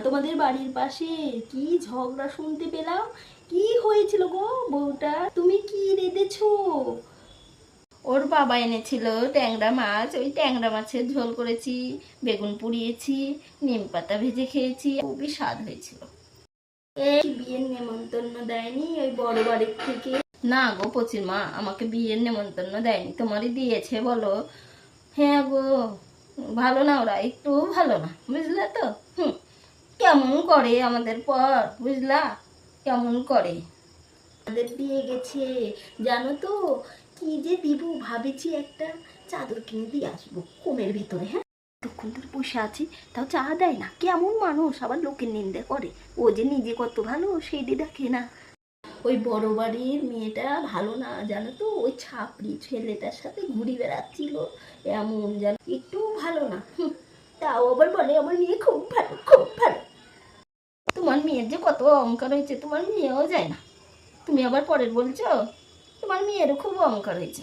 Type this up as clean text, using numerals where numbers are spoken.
তোমাদের বাড়ির পাশে কি ঝগড়া শুনতে পেলাম। কি হয়েছিল গো বউটা, তুমি কি রেঁধেছো? ওর বাবা এনেছিল ট্যাংরা মাছ, ওই ট্যাংরা মাছের ঝোল করেছি, বেগুন পুড়িয়েছি, নিম পাতা ভেজে খেয়েছি, খুবই স্বাদ হয়েছিল। এই বিয়ের নেমন্তন্ন দেয়নি ওই বড় বাড়ির থেকে? না গো পচির মা, আমাকে বিয়ের নেমন্তন্ন দেয়নি, তোমারই দিয়েছে বলো। হ্যাঁ গো, ভালো না ওরা, একটু ভালো না, বুঝলে তো। হুম, কেমন করে আমাদের পর, বুঝলা, কেমন করে আমাদের দিয়ে গেছে। জানো তো কি যে দিব, ভাবেছি একটা চাদর কিনে দিয়ে আসবো কমের ভিতরে। হ্যাঁ, তখন ধরে বসে আছি, তাও চা দেয় না। কেমন মানুষ, আবার লোকের নিন্দে করে। ও যে নিজে কত ভালো সেইটি দেখে না। ওই বড় বাড়ির মেয়েটা ভালো না, জানো তো, ওই ছাপড়ি ছেলেটার সাথে ঘুরে বেড়াচ্ছিল। এমন যেন একটু ভালো না। তাও আবার বলে আমার মেয়ে খুব ভালো, খুব ভালো। তোমার মেয়ের যে কত অহংকার হয়েছে, তোমার মেয়েও যায় না, তুমি আবার পরের বলছো। তোমার মেয়েরও খুব অহংকার হয়েছে।